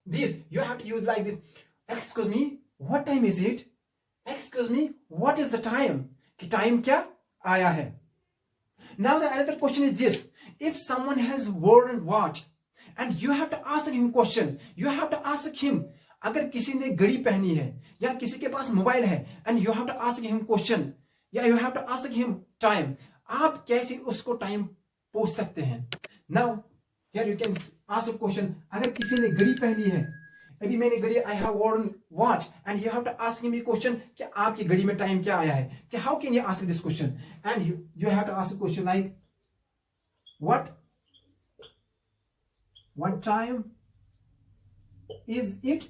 this you have to use like this. Excuse me, what time is it? Excuse me, what is the time? कि time क्या आया है? Now the another question is this: if someone has worn watch and you have to ask him question, you have to ask him, अगर किसी ने घड़ी पहनी है या किसी के पास मोबाइल है and you have to ask him question या you have to ask him time, आप कैसे उसको टाइम पूछ सकते हैं? Now here you can ask a question. अगर किसी ने घड़ी पहनी है, अभी मैंने घड़ी I have worn watch and you have to ask him a question कि आपकी घड़ी में टाइम क्या आया है? कि how can you ask this question? And you have to ask a question like what time is it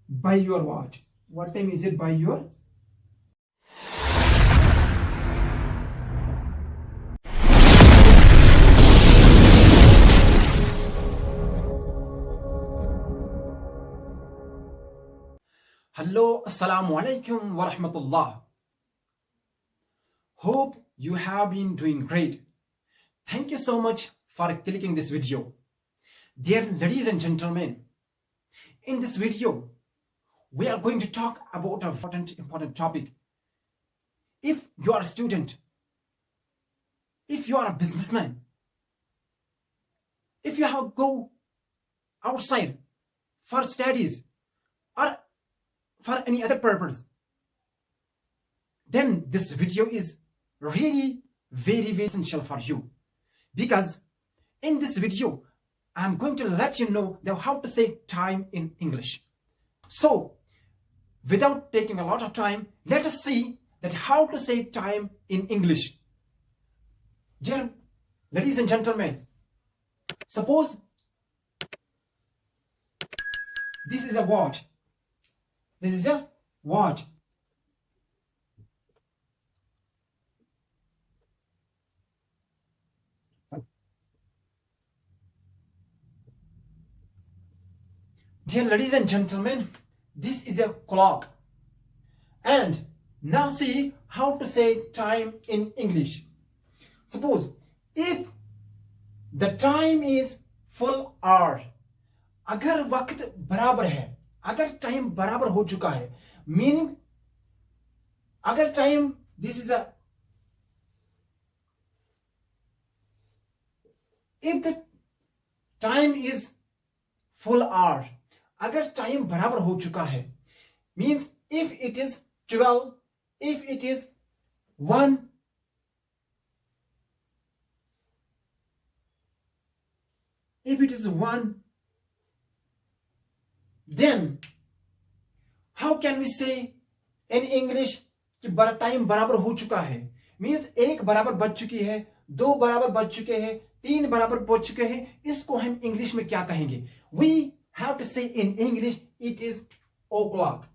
by your watch? What time is it by your? Hello, assalamu alaikum wa rahmatullah. Hope you have been doing great. Thank you so much for clicking this video. Dear ladies and gentlemen, in this video, we are going to talk about a important topic. If you are a student, if you are a businessman, if you have go outside for studies or for any other purpose, then this video is really very essential for you, because in this video I'm going to let you know how to say time in English. So without taking a lot of time, let us see that how to say time in English. Dear ladies and gentlemen, suppose this is a watch. This is a watch. Dear ladies and gentlemen, this is a clock. And now see how to say time in English. Suppose if the time is full hour, अगर वक्त बराबर है, अगर time बराबर हो चुका है, meaning अगर time this is if the time is full hour, अगर टाइम बराबर हो चुका है, means if it is 12, if it is 1, if it is 1, then how can we say in English कि टाइम बराबर हो चुका है? मीन्स 1 बराबर बज चुकी है, 2 बराबर बज चुके हैं, 3 बराबर बज चुके हैं. इसको हम इंग्लिश में क्या कहेंगे? We have to say in English it is o'clock.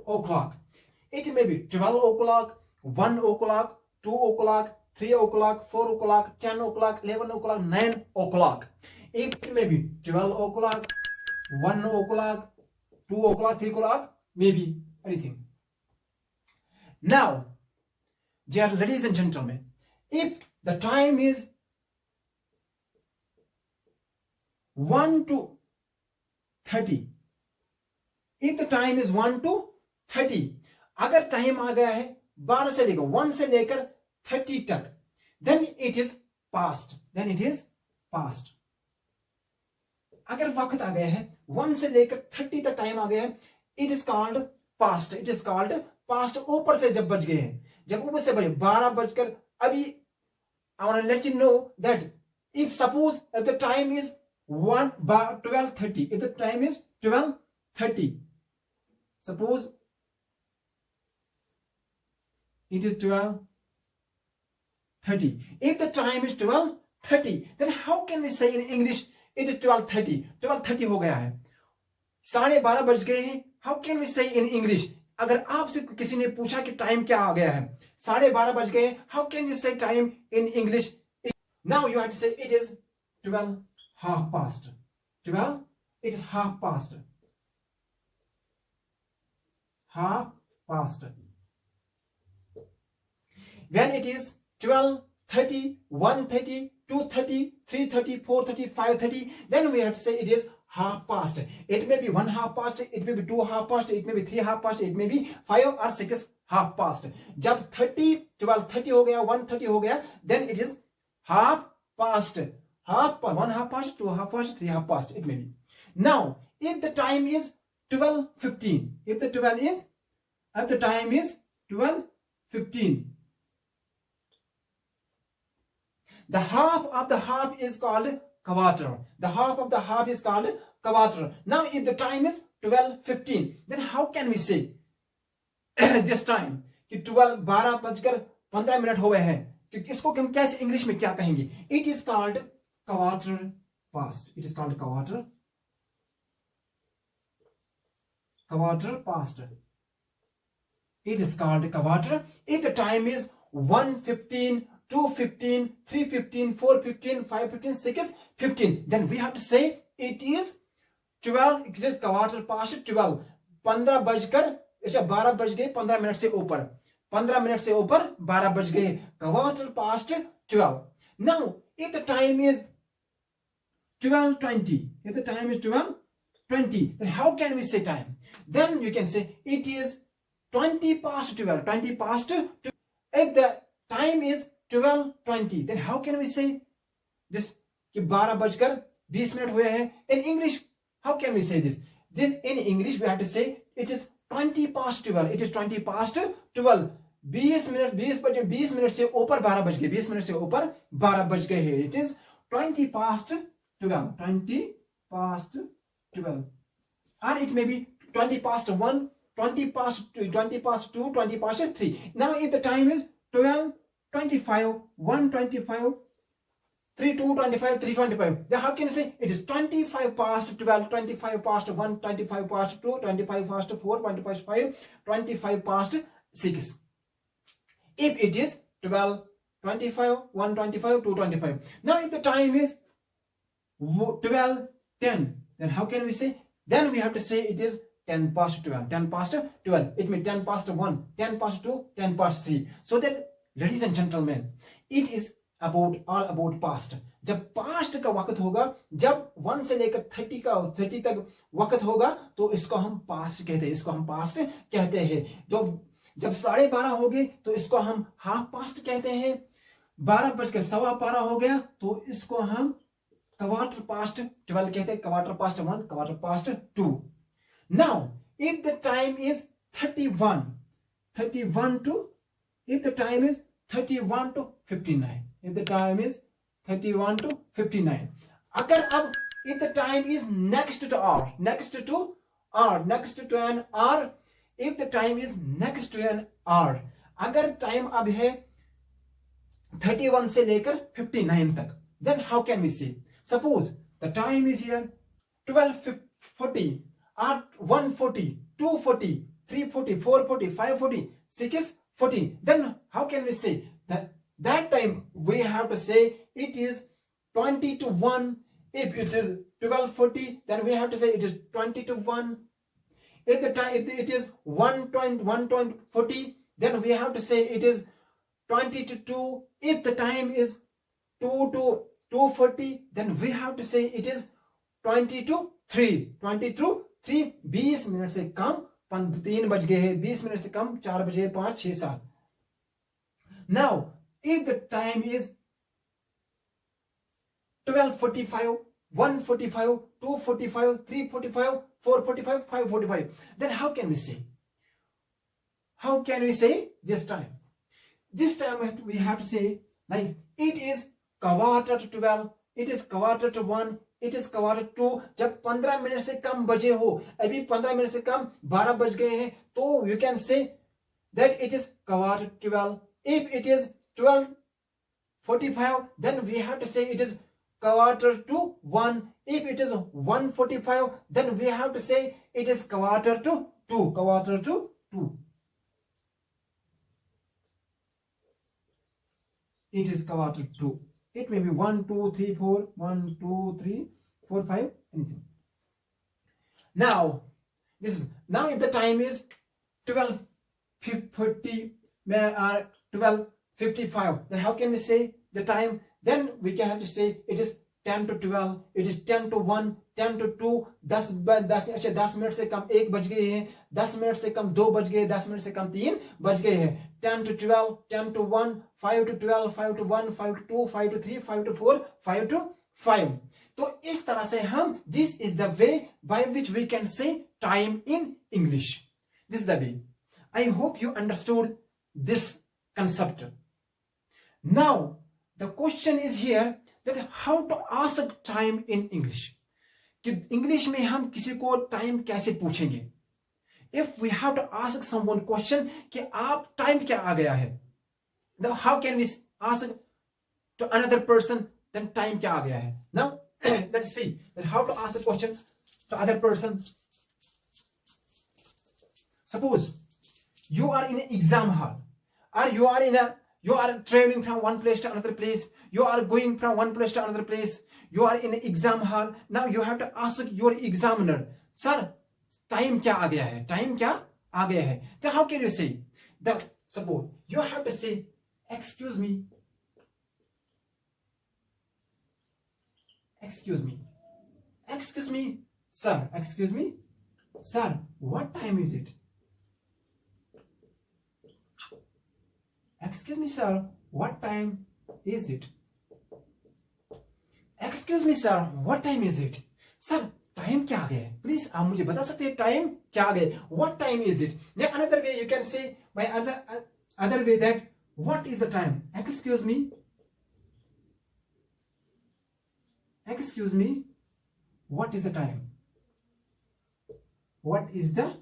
O'clock. It may be 12 o'clock, 1 o'clock, 2 o'clock, 3 o'clock, 4 o'clock, 10 o'clock, 11 o'clock, 9 o'clock. It may be 12 o'clock, 1 o'clock, 2 o'clock, 3 o'clock, maybe anything. Now, dear ladies and gentlemen, if the time is 1 to 30, if the time is 1 to 30, अगर time आ गया है 12 से लेकर 1 से लेकर 30 तक, then it is past. Then it is past. अगर वक्त आ गया है 1 से लेकर 30 तक टाइम आ गया है, it is called past. It is called past. ऊपर से जब बज गए हैं, जब ऊपर से बजे 12 बजकर, अभी I want to let you know that if suppose if the time is 12:30, if the time is 12:30, suppose it is 12:30. If the time is 12:30, then how can we say in English it is 12:30? 12:30 हो गया है, 12:30 बज गए हैं. How can we say in English? अगर आपसे किसी ने पूछा कि टाइम क्या आ गया है, 12:30 बज गए, how can you say time in English? Now you have to say it is 12 half past. 12, it is half past. Half past. When it is 12:30, 1:30, 2:30, 3:30, 4:30, 5:30, then we have to say it is half past. It may be 1 half past, it may be 2 half past, it may be 3 half past, it may be 5 or 6 half past. जब 30, 12:30 हो गया, 1:30 हो गया, then it is half past. 1 half past, 2 half past, 3 half past, it may be. Now, if the time is 12:15, if the time is 12:15, the half of the half is called quarter. The half of the half is called quarter. Now, if the time is 12:15, then how can we say this time कि 12:15 हो गए हैं, कि इसको हम कैसे English में क्या कहेंगे? It is called quarter past. It is called quarter past. It is called quarter. If the time is 1:15, 2:15, 3:15, 4:15, 5:15, 6:15, then we have to say it is 12. It is quarter past 12. 15 बजकर 12 बज गए 15 मिनट से ऊपर, 15 minute से ऊपर 12 बज गए, quarter past 12. Now, if the time is 12:20, if the time is 12:20, then how can we say time? Then you can say it is 20 past 12. 20 past 12. If the time is 12:20, then how can we say this कि 12 बजकर 20 minute हुए हैं? In English, how can we say this? Then in English we have to say it is 20 past 12. It is 20 past 12. 20 minute से ऊपर 12 बज गए, 20 minute से ऊपर 12 बज गए हैं. It is 20 past 12. 20 past 12. Or it may be 20 past 1, 20 past 2, 20 past 2, 20 past 3. Now, if the time is 12:25, 1:25, 3, 2:25, 3:25, then how can you say it is 25 past 12, 25 past 1, 25 past 2, 25 past 4, 25 past 5, 25 past 6. If it is 12:25, 1:25, 2:25. Now, if the time is 12:10, then how can we say? Then we have to say it is 10 past 12. 10 past 12. It means 10 past 1, 10 past 2, 10 past 3. So that, ladies and gentlemen, it is all about past. जब past का वक्त होगा, जब 1 से लेकर 30 तक वक्त होगा, तो इसको हम पास्ट कहते हैं. इसको हम पास्ट कहते हैं. तो जब 12:30 हो गए, तो इसको हम हाफ पास्ट कहते हैं. 12 बजकर 12:15 हो गया, तो इसको हम क्वार्टर पास्ट 12 कहते हैं. Quarter past 1, quarter past 2. Now, if the time is 31 to, if the time is 31 to 59, if the time is 31 to 59, अगर अब if the time is next to hour, next to an hour, if the time is next to an hour, अगर time अब है 31 से लेकर 59 तक, then how can we say? Suppose the time is here 12:40, or 1:40, 2:40, 3:40, 4:40, 5:40, 6:40. Then how can we say that time? We have to say it is 20 to 1. If it is 12:40, then we have to say it is 20 to 1. If the time, if it is 1:40, then we have to say it is 20 to 2. If the time is 2 to 2:40, then we have to say it is 20 to 3. 20 to 3. 20 minute से कम 3 बज गए हैं, 20 minute से कम 4 बजे 5, 6, 7. Now, if the time is 12:45, 1:45, 2:45, 3:45, 4:45, 5:45, then how can we say? How can we say this time? This time we have to say like it is quarter to 12, it is quarter to 1, it is quarter to 2. जब 15 minute से कम बजे हो, अभी 15 minute से कम 12 बज गए हैं, तो you can say that it is quarter to 12. If it is 12:45, then we have to say it is quarter to 1. If it is 1:45, then we have to say it is quarter to 2. Quarter to 2. It is quarter to 2. It may be 1, 2, 3, 4, 1, 2, 3, 4, 5, anything. Now, now if the time is 12:50 or 12:55, then how can we say the time? then we can have to say it is 10 to 12, it is 10 to 1, 10 to 2, 10 अच्छा 10 minute से कम 1 बज गए हैं, 10 minute से कम 2 बज गए, 10 minute से कम 3 बज गए हैं, 10 to 12, 10 to 1, 5 to 12, 5 to 1, 5 to 2, 5 to 3, 5 to 4, 5 to 5. तो इस तरह से हम this is the way by which we can say time in English. This is the way. I hope you understood this concept. Now the question is here that how to ask time in English. कि English में हम किसी को time कैसे पूछेंगे. If we have to ask someone question कि आप time क्या आ गया है, now how can we ask to another person then time क्या आ गया है. Now let's see that how to ask a question to other person. Suppose you are in an exam hall, or you are traveling from one place to another place, you are going from one place to another place, you are in an exam hall. Now you have to ask your examiner, sir, time क्या आ गया है, time क्या आ गया है. Then how can you say that? Suppose you have to say, excuse me, sir, what time is it? Excuse me, sir, what time is it? Excuse me, sir, what time is it? Sir, time क्या आ गया है? Please, आप मुझे बता सकते हैं time क्या आ गया? What time is it? Then another way you can say by other way that what is the time? Excuse me, what is the time? What is the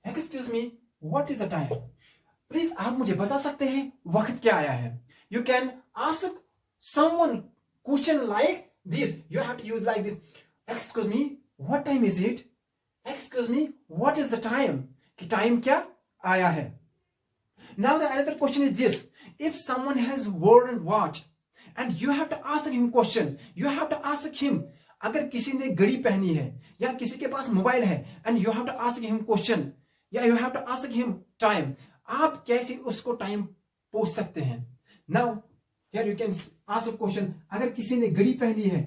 Excuse me, what is the time? Please, आप मुझे बता सकते हैं वक्त क्या आया है? You can ask someone question like this. You have to use like this. Excuse me, what time is it? Excuse me, what is the time? कि time क्या आया है? Now the another question is this. If someone has worn watch and you have to ask him question, you have to ask him, अगर किसी ने घड़ी पहनी है या किसी के पास मोबाइल है and you have to ask him question, या you have to ask him time, आप कैसे उसको टाइम पूछ सकते हैं. Now here you can ask a question. अगर किसी ने घड़ी पहनी है,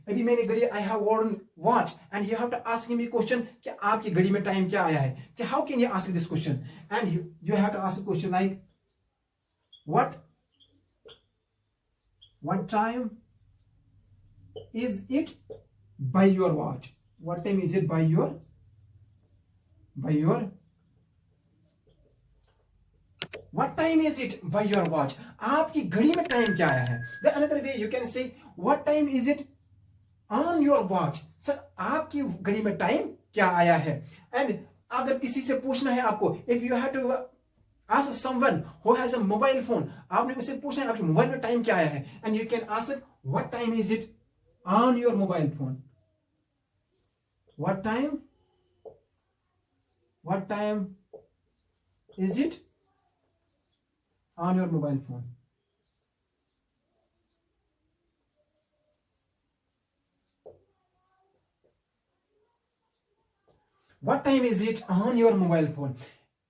अभी मैंने घड़ी I have worn watch and you have to ask him a question कि आपकी घड़ी में टाइम क्या आया है. कि how can you ask this question? And you have to ask a question like what time is it by your watch? What time is it by your What time is it by your watch? आपकी घड़ी में time क्या आया है? The another way you can say what time is it on your watch? Sir आपकी घड़ी में time क्या आया है? And अगर किसी से पूछना है आपको, if you have to ask someone who has a mobile phone, आपने उससे पूछना है आपकी मोबाइल में टाइम क्या आया है, and you can ask what time is it on your mobile phone? What time is it on your mobile phone? What time is it on your mobile phone?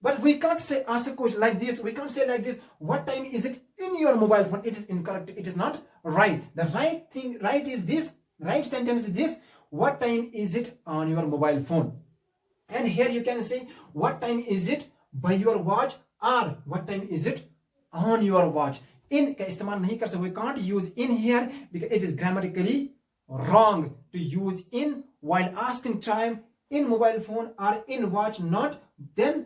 But we can't say ask a question like this. We can't say like this. What time is it in your mobile phone? It is incorrect. It is not right. The right thing, right is this. Right sentence is this. What time is it on your mobile phone? And here you can say what time is it by your watch or what time is it on your watch. In का इस्तेमाल नहीं कर सकते. We can't use in here because it is grammatically wrong to use in while asking time in mobile phone or in watch, not then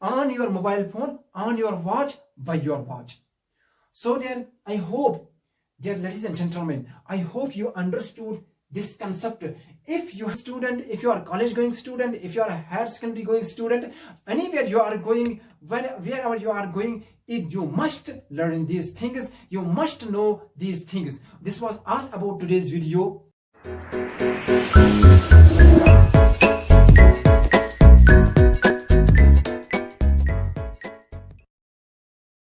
on your mobile phone, on your watch, by your watch. So dear, I hope, dear ladies and gentlemen, I hope you understood this concept. If you are a student, if you are a college going student, if you are a higher secondary going student, anywhere you are going, wherever you are going, you must learn these things. You must know these things. This was all about today's video.